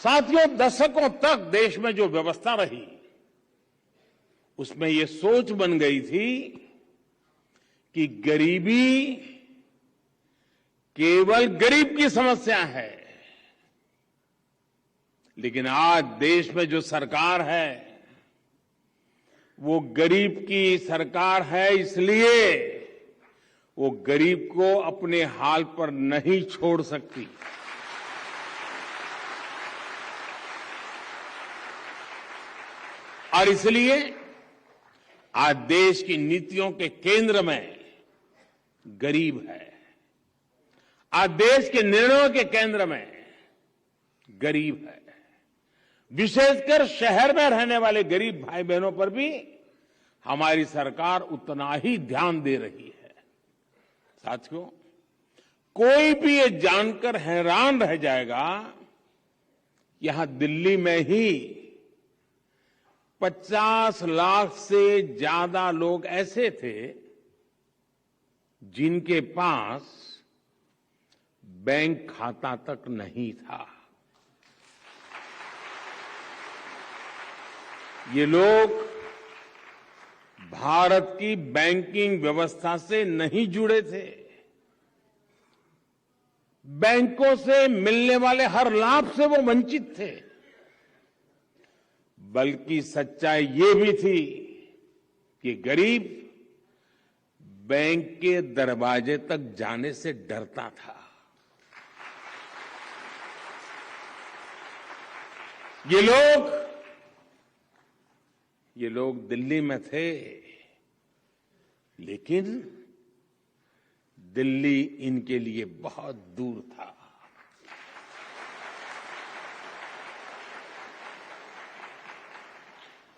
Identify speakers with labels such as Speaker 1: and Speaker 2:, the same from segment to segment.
Speaker 1: साथियों, दशकों तक देश में जो व्यवस्था रही उसमें ये सोच बन गई थी कि गरीबी केवल गरीब की समस्या है। लेकिन आज देश में जो सरकार है वो गरीब की सरकार है, इसलिए वो गरीब को अपने हाल पर नहीं छोड़ सकती। और इसलिए आज देश की नीतियों के केंद्र में गरीब है। आज देश के निर्णयों के केंद्र में गरीब है। विशेषकर शहर में रहने वाले गरीब भाई बहनों पर भी हमारी सरकार उतना ही ध्यान दे रही है। साथियों, कोई भी ये जानकर हैरान रह जाएगा, यहां दिल्ली में ही 50 लाख से ज्यादा लोग ऐसे थे जिनके पास बैंक खाता तक नहीं था। ये लोग भारत की बैंकिंग व्यवस्था से नहीं जुड़े थे। बैंकों से मिलने वाले हर लाभ से वो वंचित थे। बल्कि सच्चाई ये भी थी कि गरीब बैंक के दरवाजे तक जाने से डरता था। ये लोग दिल्ली में थे, लेकिन दिल्ली इनके लिए बहुत दूर था।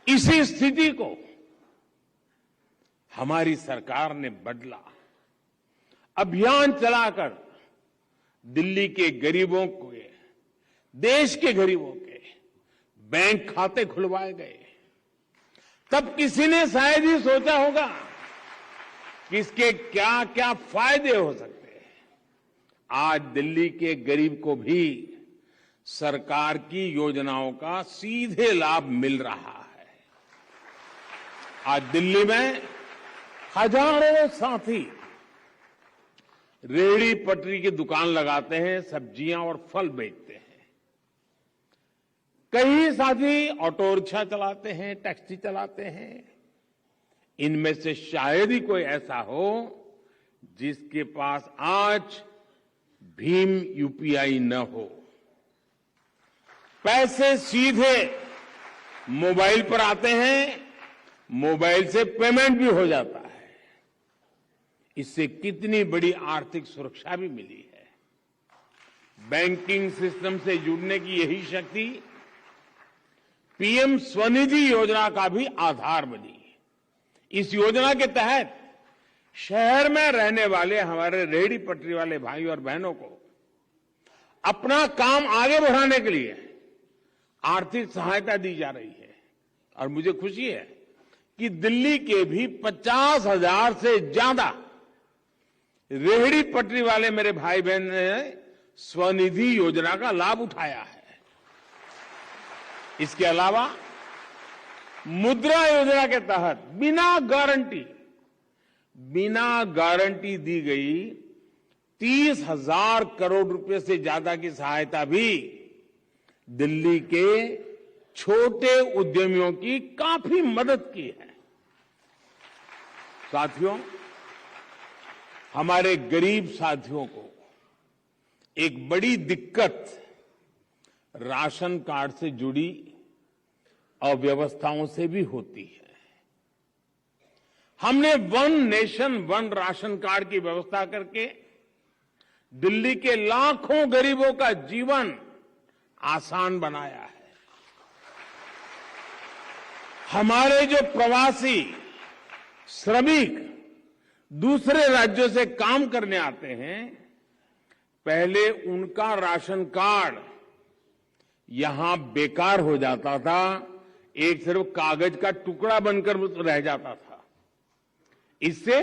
Speaker 1: इसी स्थिति को हमारी सरकार ने बदला। अभियान चलाकर दिल्ली के गरीबों को, देश के गरीबों के बैंक खाते खुलवाए गए। तब किसी ने शायद ही सोचा होगा कि इसके क्या क्या फायदे हो सकते हैं। आज दिल्ली के गरीब को भी सरकार की योजनाओं का सीधे लाभ मिल रहा है। आज दिल्ली में हजारों साथी रेहड़ी पटरी की दुकान लगाते हैं, सब्जियां और फल बेचते हैं। कई साथी ऑटो रिक्शा चलाते हैं, टैक्सी चलाते हैं। इनमें से शायद ही कोई ऐसा हो जिसके पास आज भीम यूपीआई न हो। पैसे सीधे मोबाइल पर आते हैं, मोबाइल से पेमेंट भी हो जाता है। इससे कितनी बड़ी आर्थिक सुरक्षा भी मिली है। बैंकिंग सिस्टम से जुड़ने की यही शक्ति पीएम स्वनिधि योजना का भी आधार बनी। इस योजना के तहत शहर में रहने वाले हमारे रेहड़ी पटरी वाले भाई और बहनों को अपना काम आगे बढ़ाने के लिए आर्थिक सहायता दी जा रही है। और मुझे खुशी है कि दिल्ली के भी 50,000 से ज्यादा रेहड़ी पटरी वाले मेरे भाई बहन ने स्वनिधि योजना का लाभ उठाया है। इसके अलावा मुद्रा योजना के तहत बिना गारंटी दी गई 30,000 करोड़ रुपए से ज्यादा की सहायता भी दिल्ली के छोटे उद्यमियों की काफी मदद की है। साथियों, हमारे गरीब साथियों को एक बड़ी दिक्कत राशन कार्ड से जुड़ी अव्यवस्थाओं से भी होती है। हमने one nation one ration card की व्यवस्था करके दिल्ली के लाखों गरीबों का जीवन आसान बनाया है। हमारे जो प्रवासी श्रमिक दूसरे राज्यों से काम करने आते हैं, पहले उनका राशन कार्ड यहां बेकार हो जाता था, एक सिर्फ कागज का टुकड़ा बनकर रह जाता था। इससे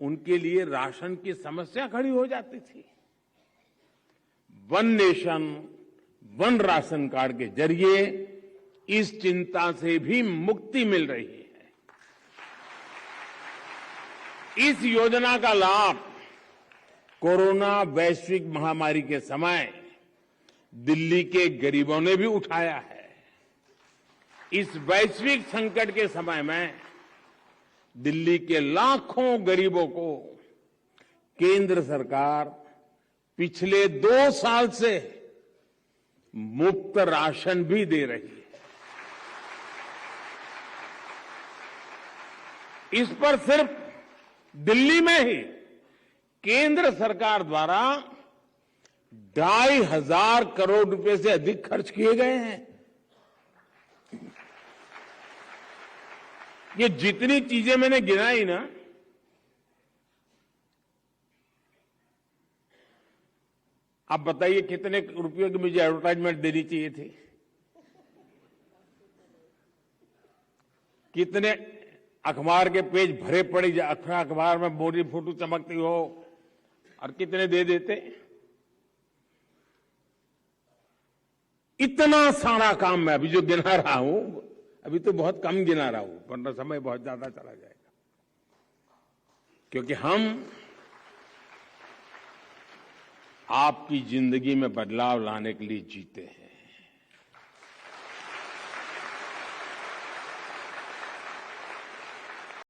Speaker 1: उनके लिए राशन की समस्या खड़ी हो जाती थी। One nation one ration card के जरिए इस चिंता से भी मुक्ति मिल रही है। इस योजना का लाभ कोरोना वैश्विक महामारी के समय दिल्ली के गरीबों ने भी उठाया है। इस वैश्विक संकट के समय में दिल्ली के लाखों गरीबों को केंद्र सरकार पिछले 2 साल से मुफ्त राशन भी दे रही है। इस पर सिर्फ दिल्ली में ही केंद्र सरकार द्वारा 2,500 करोड़ रुपए से अधिक खर्च किए गए हैं। ये जितनी चीजें मैंने गिनाई ना, आप बताइए कितने रुपयों की मुझे एडवर्टाइजमेंट देनी चाहिए थी? कितने अखबार के पेज भरे पड़े, अखबार में मोदी फोटो चमकती हो, और कितने दे देते। इतना सारा काम मैं अभी जो गिना रहा हूं, अभी तो बहुत कम गिना रहा हूं, वरना समय बहुत ज्यादा चला जाएगा। क्योंकि हम आपकी जिंदगी में बदलाव लाने के लिए जीते हैं।